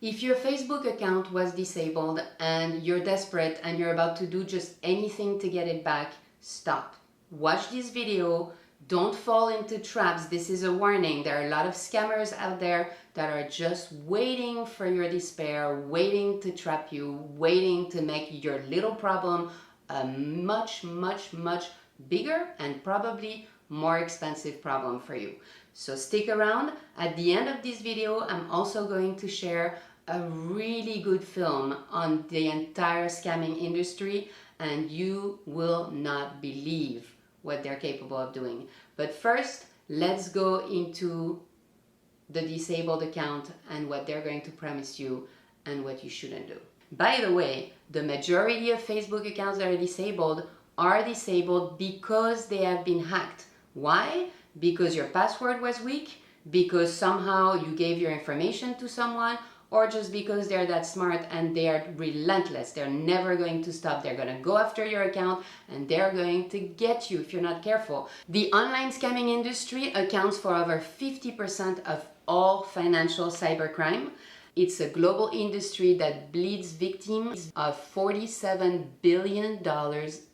If your Facebook account was disabled and you're desperate and you're about to do just anything to get it back, stop. Watch this video. Don't fall into traps. This is a warning. There are a lot of scammers out there that are just waiting for your despair, waiting to trap you, waiting to make your little problem a much, much, much bigger and probably more expensive problem for you. So stick around. At the end of this video, I'm also going to share a really good film on the entire scamming industry, and you will not believe what they're capable of doing. But first, let's go into the disabled account and what they're going to promise you and what you shouldn't do. By the way, the majority of Facebook accounts that are disabled because they have been hacked. Why? Because your password was weak, because somehow you gave your information to someone, or just because they're that smart and they are relentless. They're never going to stop. They're going to go after your account and they're going to get you if you're not careful. The online scamming industry accounts for over 50% of all financial cybercrime. It's a global industry that bleeds victims of $47 billion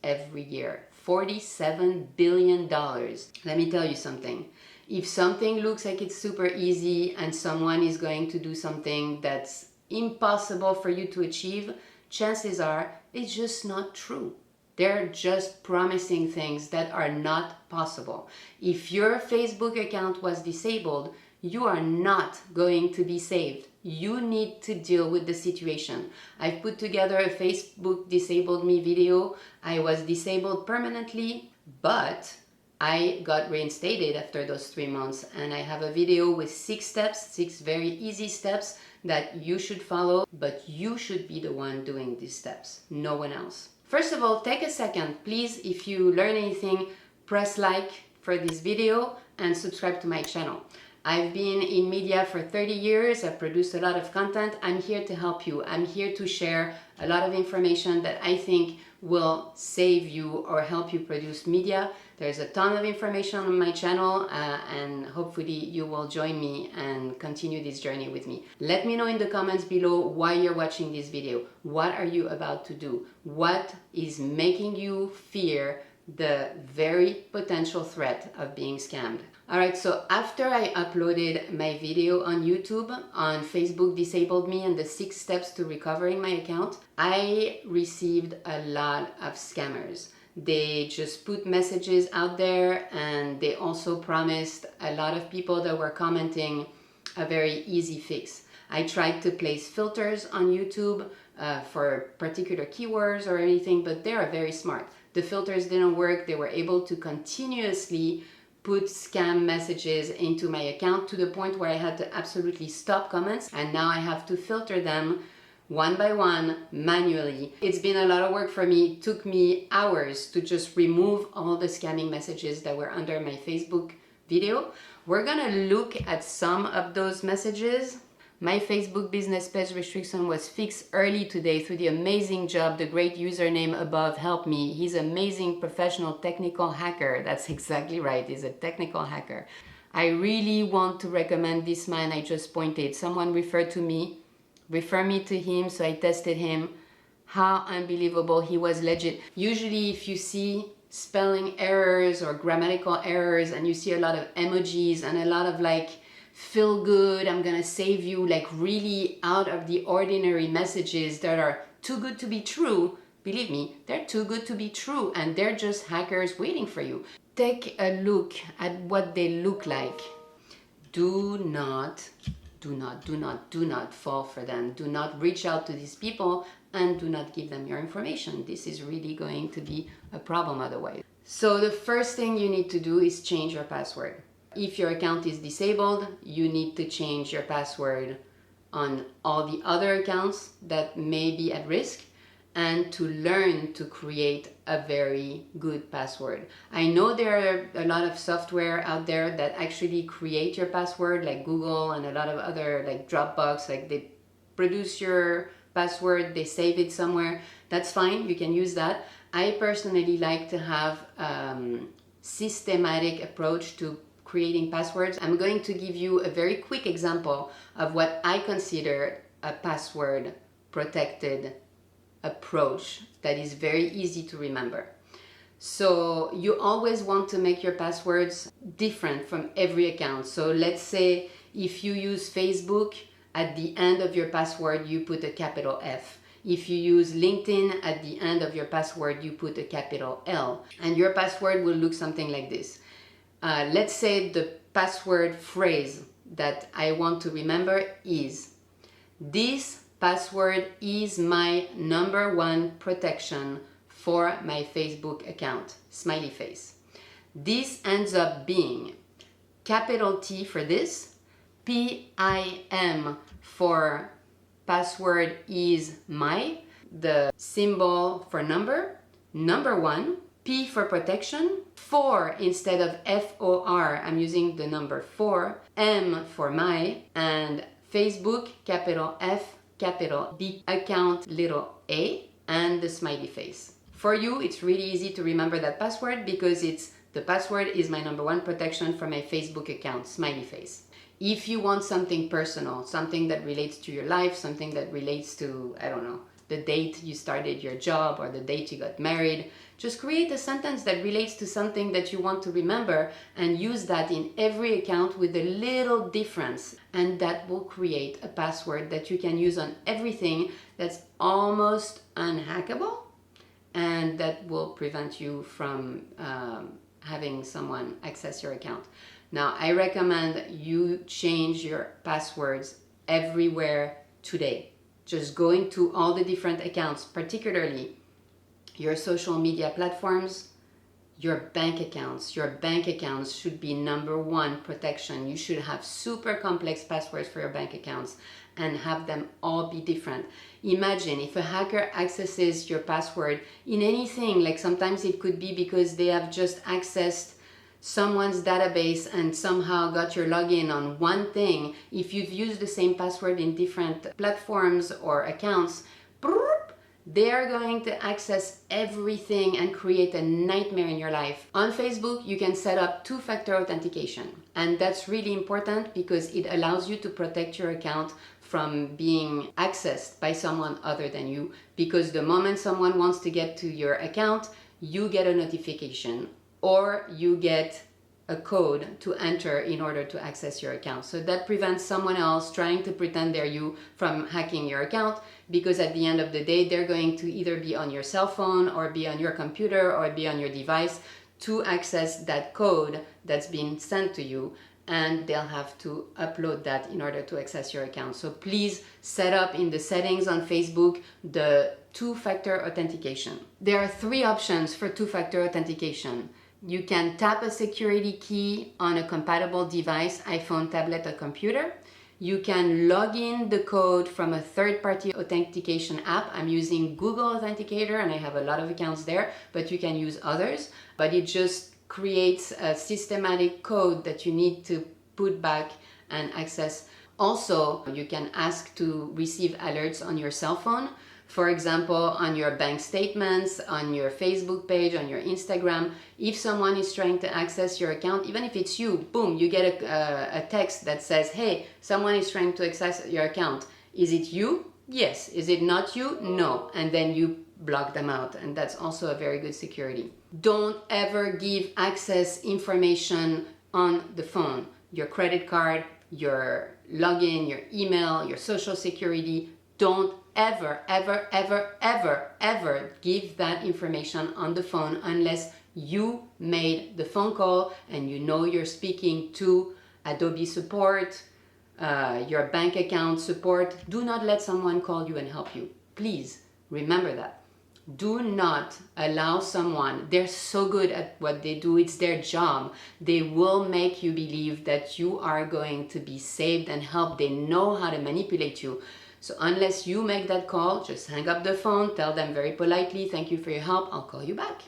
every year. $47 billion. Let me tell you something. If something looks like it's super easy and someone is going to do something that's impossible for you to achieve, chances are it's just not true. They're just promising things that are not possible. If your Facebook account was disabled, you are not going to be saved. You need to deal with the situation. I've put together a Facebook disabled me video. I was disabled permanently, but I got reinstated after those 3 months, and I have a video with 6 steps, 6 very easy steps that you should follow, but you should be the one doing these steps, no one else. First of all, take a second, please. If you learn anything, press like for this video and subscribe to my channel. I've been in media for 30 years. I've produced a lot of content. I'm here to help you. I'm here to share a lot of information that I think will save you or help you produce media. There's a ton of information on my channel, and hopefully you will join me and continue this journey with me. Let me know in the comments below why you're watching this video. What are you about to do? What is making you fear the very potential threat of being scammed? Alright, so after I uploaded my video on YouTube on Facebook Disabled Me and the 6 steps to recovering my account, I received a lot of scammers. They just put messages out there, and they also promised a lot of people that were commenting a very easy fix. I tried to place filters on YouTube for particular keywords or anything, but they are very smart. The filters didn't work. They were able to continuously put scam messages into my account to the point where I had to absolutely stop comments, and now I have to filter them one by one manually. It's been a lot of work for me. It took me hours to just remove all the scamming messages that were under my Facebook video. We're gonna look at some of those messages. My Facebook business page restriction was fixed early today through the amazing job the great username above helped me. He's an amazing professional technical hacker. That's exactly right, he's a technical hacker. I really want to recommend this man I just pointed. Someone refer me to him, so I tested him. How unbelievable, he was legit. Usually if you see spelling errors or grammatical errors and you see a lot of emojis and a lot of like feel good, I'm gonna save you, like really out of the ordinary messages that are too good to be true, believe me, they're too good to be true, and they're just hackers waiting for you. Take a look at what they look like. Do not fall for them. Do not reach out to these people, and do not give them your information. This is really going to be a problem otherwise. So the first thing you need to do is change your password. If your account is disabled, you need to change your password on all the other accounts that may be at risk, and to learn to create a very good password. I know there are a lot of software out there that actually create your password, like Google and a lot of other, like Dropbox, like they produce your password, they save it somewhere. That's fine, you can use that. I personally like to have systematic approach to creating passwords. I'm going to give you a very quick example of what I consider a password protected approach that is very easy to remember. So you always want to make your passwords different from every account. So let's say if you use Facebook, at the end of your password you put a capital F. If you use LinkedIn, at the end of your password you put a capital L. And your password will look something like this. Let's say the password phrase that I want to remember is, "This password is my #1 protection for my Facebook account," smiley face. This ends up being capital T for this, PIM for password is my, the symbol for number, #1, P for protection, 4 instead of FOR, I'm using the number 4, M for my, and Facebook, capital F, capital B, account, little a, and the smiley face. For you, it's really easy to remember that password because the password is my #1 protection for my Facebook account, smiley face. If you want something personal, something that relates to your life, something that relates to, I don't know, the date you started your job or the date you got married, just create a sentence that relates to something that you want to remember and use that in every account with a little difference. And that will create a password that you can use on everything that's almost unhackable, and that will prevent you from having someone access your account. Now, I recommend you change your passwords everywhere today. Just going to all the different accounts, particularly your social media platforms, your bank accounts. Your bank accounts should be #1 protection. You should have super complex passwords for your bank accounts and have them all be different. Imagine if a hacker accesses your password in anything, like sometimes it could be because they have just accessed someone's database and somehow got your login on one thing. If you've used the same password in different platforms or accounts, they are going to access everything and create a nightmare in your life. On Facebook, you can set up 2-factor authentication. And that's really important because it allows you to protect your account from being accessed by someone other than you. Because the moment someone wants to get to your account, you get a notification or you get a code to enter in order to access your account. So that prevents someone else trying to pretend they're you from hacking your account, because at the end of the day, they're going to either be on your cell phone or be on your computer or be on your device to access that code that's been sent to you, and they'll have to upload that in order to access your account. So please set up in the settings on Facebook the 2-factor authentication. There are 3 options for 2-factor authentication. You can tap a security key on a compatible device, iPhone, tablet, or computer. You can log in the code from a third-party authentication app. I'm using Google Authenticator and I have a lot of accounts there, but you can use others. But it just creates a systematic code that you need to put back and access. Also, you can ask to receive alerts on your cell phone. For example, on your bank statements, on your Facebook page, on your Instagram, if someone is trying to access your account, even if it's you, boom, you get a text that says, hey, someone is trying to access your account. Is it you? Yes. Is it not you? No. And then you block them out. And that's also a very good security. Don't ever give access information on the phone. Your credit card, your login, your email, your social security. Don't ever give that information on the phone unless you made the phone call and you know you're speaking to Adobe support, your bank account support. Do not let someone call you and help you. Please remember that. Do not allow someone, they're so good at what they do, it's their job. They will make you believe that you are going to be saved and helped. They know how to manipulate you. So unless you make that call, just hang up the phone, tell them very politely, thank you for your help, I'll call you back.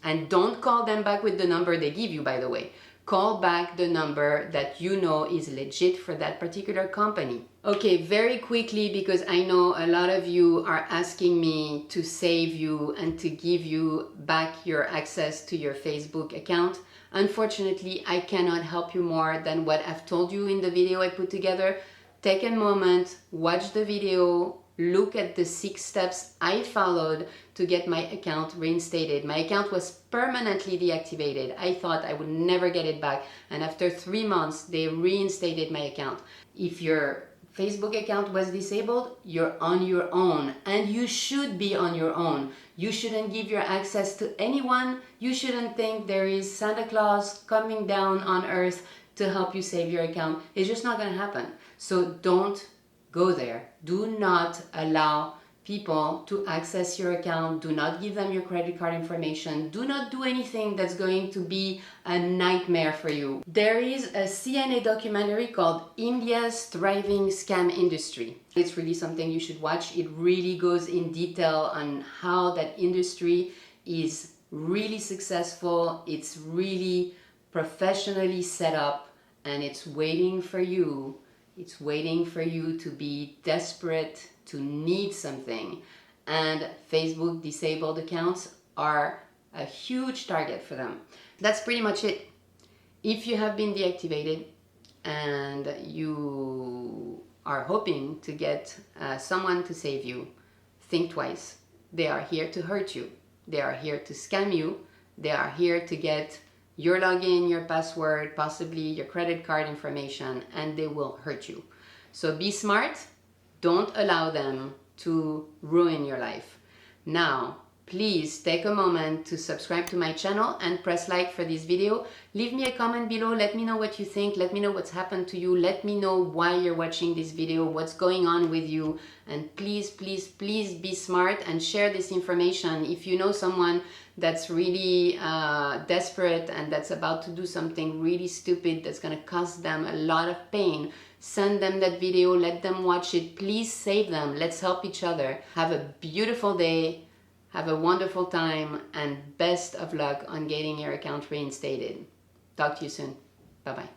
And don't call them back with the number they give you, by the way. Call back the number that you know is legit for that particular company. Okay, very quickly, because I know a lot of you are asking me to save you and to give you back your access to your Facebook account. Unfortunately, I cannot help you more than what I've told you in the video I put together. take a moment, watch the video, look at the 6 steps I followed to get my account reinstated. My account was permanently deactivated. I thought I would never get it back, and after 3 months they reinstated my account. If your Facebook account was disabled, you're on your own, and you should be on your own. You shouldn't give your access to anyone. You shouldn't think there is Santa Claus coming down on earth to help you save your account. It's just not going to happen. So don't go there. Do not allow people to access your account. Do not give them your credit card information. Do not do anything that's going to be a nightmare for you. There is a CNN documentary called India's Thriving Scam Industry. It's really something you should watch. It really goes in detail on how that industry is really successful. It's really professionally set up, and it's waiting for you. It's waiting for you to be desperate, to need something. And Facebook disabled accounts are a huge target for them. That's pretty much it. If you have been deactivated and you are hoping to get someone to save you, think twice. They are here to hurt you. They are here to scam you. They are here to get your login, your password, possibly your credit card information, and they will hurt you. So be smart. Don't allow them to ruin your life. Now, please take a moment to subscribe to my channel and press like for this video. Leave me a comment below. Let me know what you think. Let me know what's happened to you. Let me know why you're watching this video, what's going on with you. And please, please, please be smart and share this information. If you know someone that's really desperate and that's about to do something really stupid that's going to cause them a lot of pain, send them that video. Let them watch it. Please save them. Let's help each other. Have a beautiful day. Have a wonderful time, and best of luck on getting your account reinstated. Talk to you soon. Bye-bye.